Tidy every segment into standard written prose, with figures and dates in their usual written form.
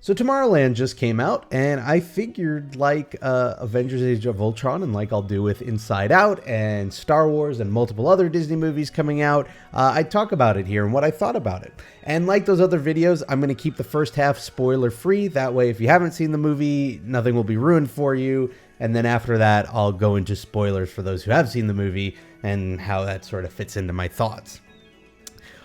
So Tomorrowland just came out, and I figured like Avengers Age of Ultron, and like I'll do with Inside Out and Star Wars and multiple other Disney movies coming out, I'd talk about it here and what I thought about it. And like those other videos, I'm going to keep the first half spoiler free. That way, if you haven't seen the movie, nothing will be ruined for you. And then after that, I'll go into spoilers for those who have seen the movie and how that sort of fits into my thoughts.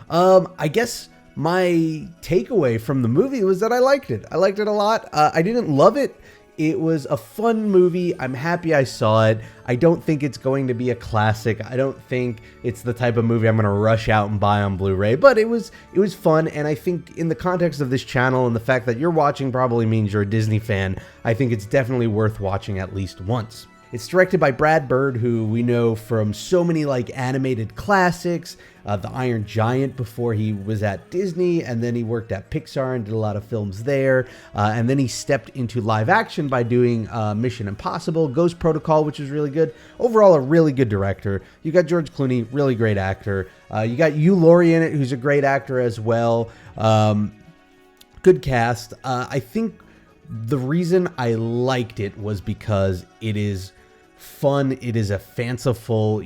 I guess my takeaway from the movie was that I liked it. I liked it a lot. I didn't love it. It was a fun movie. I'm happy I saw it. I don't think it's going to be a classic. I don't think it's the type of movie I'm going to rush out and buy on Blu-ray, but it was fun. And I think in the context of this channel and the fact that you're watching probably means you're a Disney fan, I think it's definitely worth watching at least once. It's directed by Brad Bird, who we know from so many like animated classics, The Iron Giant before he was at Disney, and then he worked at Pixar and did a lot of films there. And then he stepped into live action by doing Mission Impossible, Ghost Protocol, which is really good. Overall, a really good director. You got George Clooney, really great actor. You got Hugh Laurie in it, who's a great actor as well. Good cast. I think the reason I liked it was because it is fun. It is a fanciful,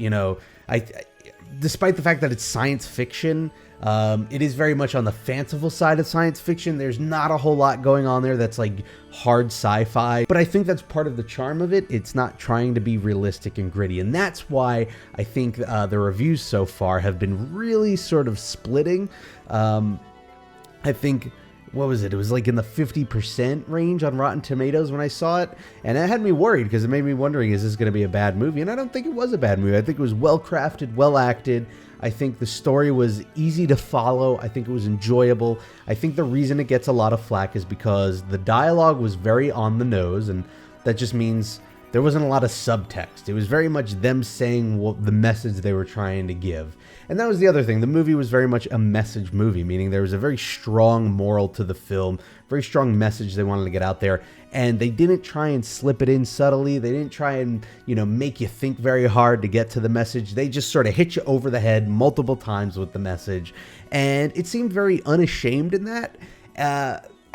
despite the fact that it's science fiction, it is very much on the fanciful side of science fiction. There's not a whole lot going on there that's like hard sci-fi, but I think that's part of the charm of it. It's not trying to be realistic and gritty, and that's why I think the reviews so far have been really sort of splitting. I think, what was it? It was like in the 50% range on Rotten Tomatoes when I saw it. And that had me worried because it made me wondering, is this going to be a bad movie? And I don't think it was a bad movie. I think it was well crafted, well acted. I think the story was easy to follow. I think it was enjoyable. I think the reason it gets a lot of flack is because the dialogue was very on the nose. And that just means there wasn't a lot of subtext. It was very much them saying what the message they were trying to give. And that was the other thing. The movie was very much a message movie, meaning there was a very strong moral to the film, very strong message they wanted to get out there. And they didn't try and slip it in subtly. They didn't try and, make you think very hard to get to the message. They just sort of hit you over the head multiple times with the message. And it seemed very unashamed in that.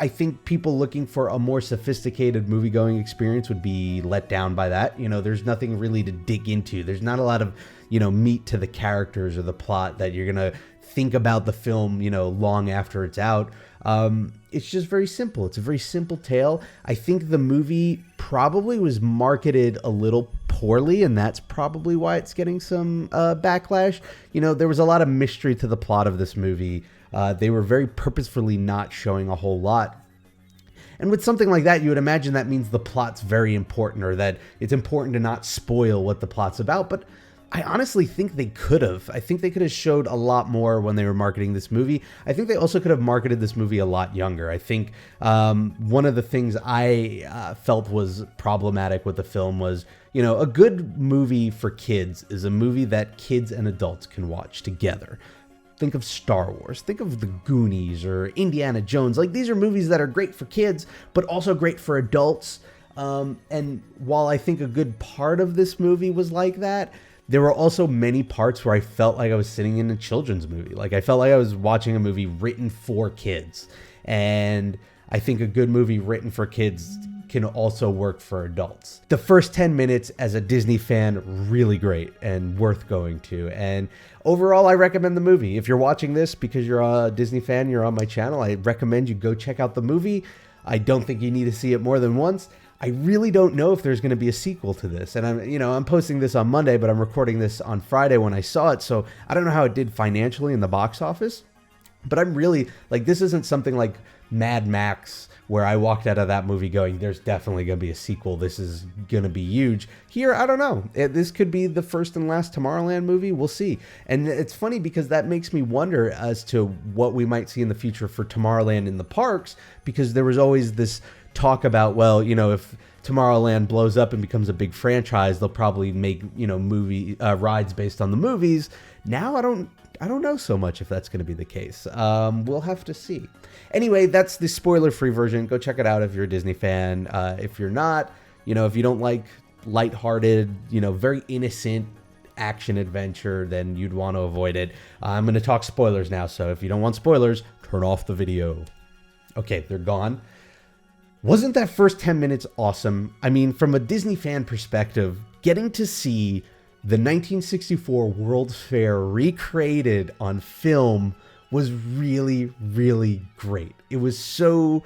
I think people looking for a more sophisticated movie-going experience would be let down by that. There's nothing really to dig into. There's not a lot of, meat to the characters or the plot that you're going to think about the film, long after it's out. It's just very simple. It's a very simple tale. I think the movie probably was marketed a little poorly, and that's probably why it's getting some backlash. There was a lot of mystery to the plot of this movie. They were very purposefully not showing a whole lot. And with something like that, you would imagine that means the plot's very important, or that it's important to not spoil what the plot's about. But I honestly think they could have. I think they could have showed a lot more when they were marketing this movie. I think they also could have marketed this movie a lot younger. I think one of the things I felt was problematic with the film was, a good movie for kids is a movie that kids and adults can watch together. Think of Star Wars, think of The Goonies or Indiana Jones. Like, these are movies that are great for kids, but also great for adults. And while I think a good part of this movie was like that, there were also many parts where I felt like I was sitting in a children's movie. Like, I felt like I was watching a movie written for kids. And I think a good movie written for kids can also work for adults. The first 10 minutes as a Disney fan, really great and worth going to. And overall, I recommend the movie. If you're watching this because you're a Disney fan, you're on my channel, I recommend you go check out the movie. I don't think you need to see it more than once. I really don't know if there's going to be a sequel to this. And I'm posting this on Monday, but I'm recording this on Friday when I saw it. So I don't know how it did financially in the box office, but I'm really like, this isn't something like Mad Max where I walked out of that movie going, there's definitely going to be a sequel. This is going to be huge. Here, I don't know. This could be the first and last Tomorrowland movie. We'll see. And it's funny because that makes me wonder as to what we might see in the future for Tomorrowland in the parks, because there was always this talk about, well, if Tomorrowland blows up and becomes a big franchise, they'll probably make, movie rides based on the movies. Now I don't know so much if that's going to be the case. We'll have to see. Anyway, that's the spoiler-free version. Go check it out if you're a Disney fan. If you're not, if you don't like lighthearted, very innocent action adventure, then you'd want to avoid it. I'm going to talk spoilers now, so if you don't want spoilers, turn off the video. Okay, they're gone. Wasn't that first 10 minutes awesome? I mean, from a Disney fan perspective, getting to see the 1964 World's Fair recreated on film was really, really great. It was so,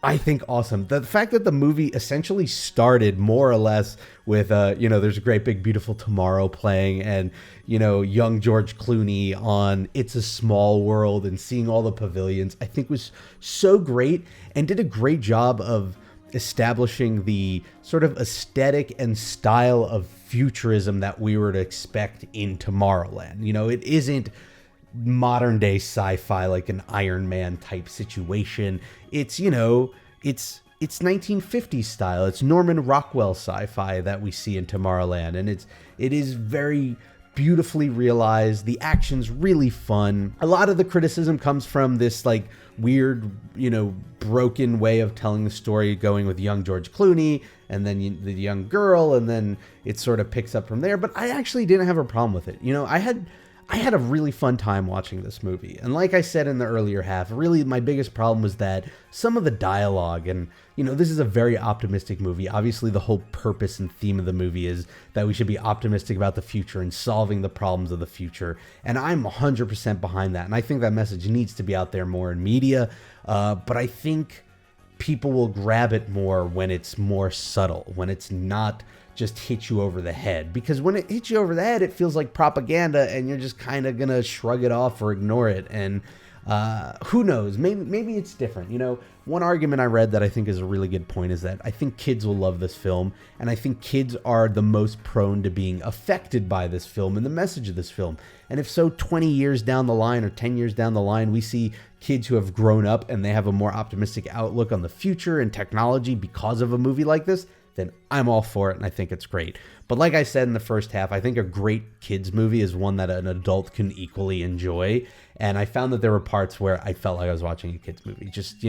I think, awesome. The fact that the movie essentially started more or less with, there's a great big beautiful tomorrow playing and, young George Clooney on It's a Small World and seeing all the pavilions, I think was so great and did a great job of establishing the sort of aesthetic and style of futurism that we were to expect in Tomorrowland. It isn't modern day sci-fi like an Iron Man type situation. It's 1950s style. It's Norman Rockwell sci-fi that we see in Tomorrowland, and it is very beautifully realized. The action's really fun. A lot of the criticism comes from this like weird, broken way of telling the story, going with young George Clooney and then the young girl, and then it sort of picks up from there. But I actually didn't have a problem with it. I had a really fun time watching this movie. And like I said in the earlier half, really my biggest problem was that some of the dialogue, and this is a very optimistic movie. Obviously the whole purpose and theme of the movie is that we should be optimistic about the future and solving the problems of the future. And I'm 100% behind that. And I think that message needs to be out there more in media. But I think people will grab it more when it's more subtle, when it's not just hit you over the head. Because when it hits you over the head, it feels like propaganda and you're just kind of gonna shrug it off or ignore it. And who knows, maybe it's different. One argument I read that I think is a really good point is that I think kids will love this film, and I think kids are the most prone to being affected by this film and the message of this film. And if so, 20 years down the line or 10 years down the line, we see kids who have grown up and they have a more optimistic outlook on the future and technology because of a movie like this, then I'm all for it, and I think it's great. But like I said in the first half, I think a great kids movie is one that an adult can equally enjoy. And I found that there were parts where I felt like I was watching a kids movie. Just,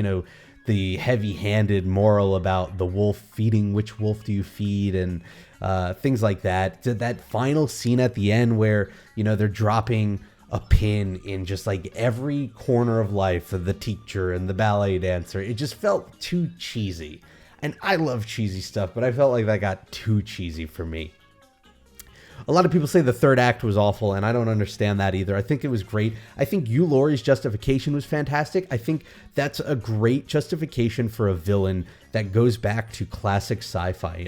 the heavy-handed moral about the wolf feeding, which wolf do you feed, and things like that. That final scene at the end where, they're dropping a pin in just like every corner of life for the teacher and the ballet dancer. It just felt too cheesy. And I love cheesy stuff, but I felt like that got too cheesy for me. A lot of people say the third act was awful, and I don't understand that either. I think it was great. I think Hugh Laurie's justification was fantastic. I think that's a great justification for a villain that goes back to classic sci-fi,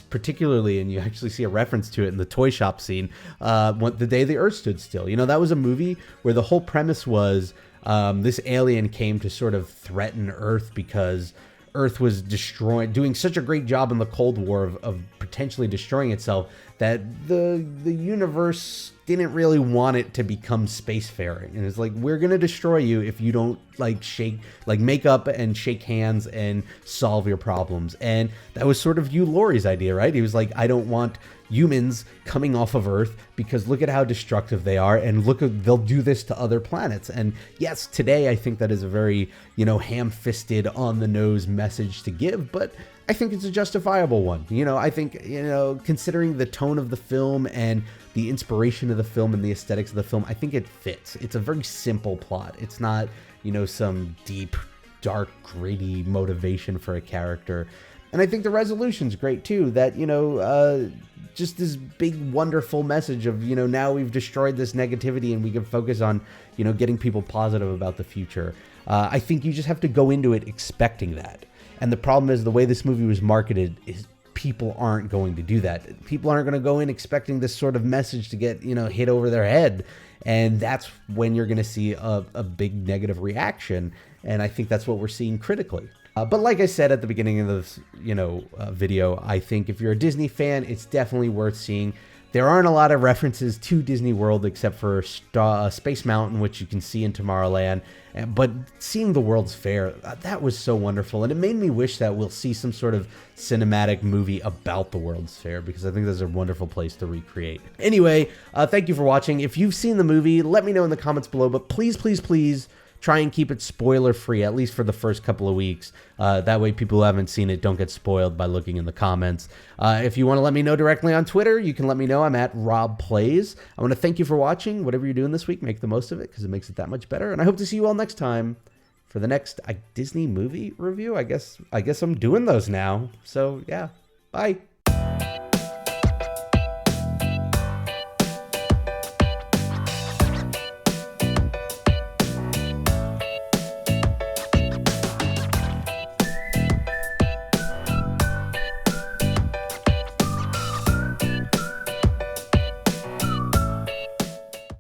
particularly, and you actually see a reference to it in the toy shop scene, The Day the Earth Stood Still. That was a movie where the whole premise was this alien came to sort of threaten Earth because Earth was doing such a great job in the Cold War of potentially destroying itself that the universe didn't really want it to become spacefaring. And it's like, we're going to destroy you if you don't make up and shake hands and solve your problems. And that was sort of Hugh Laurie's idea, right? He was like, I don't want humans coming off of Earth because look at how destructive they are, and they'll do this to other planets. And yes, today I think that is a very, ham-fisted, on-the-nose message to give, but I think it's a justifiable one. I think, considering the tone of the film and the inspiration of the film and the aesthetics of the film, I think it fits. It's a very simple plot. It's not, some deep, dark, gritty motivation for a character. And I think the resolution's great too, that, just this big, wonderful message of, now we've destroyed this negativity and we can focus on, getting people positive about the future. I think you just have to go into it expecting that. And the problem is the way this movie was marketed is people aren't going to do that. People aren't going to go in expecting this sort of message to get, hit over their head. And that's when you're going to see a big negative reaction. And I think that's what we're seeing critically. But like I said at the beginning of this, video, I think if you're a Disney fan, it's definitely worth seeing. There aren't a lot of references to Disney World except for Space Mountain, which you can see in Tomorrowland. But seeing the World's Fair, that was so wonderful. And it made me wish that we'll see some sort of cinematic movie about the World's Fair, because I think that's a wonderful place to recreate. Anyway, thank you for watching. If you've seen the movie, let me know in the comments below. But please, please, please, try and keep it spoiler-free, at least for the first couple of weeks. That way people who haven't seen it don't get spoiled by looking in the comments. If you want to let me know directly on Twitter, you can let me know. I'm at RobPlays. I want to thank you for watching. Whatever you're doing this week, make the most of it, because it makes it that much better. And I hope to see you all next time. for the next Disney movie review. I guess I'm doing those now. So yeah, bye.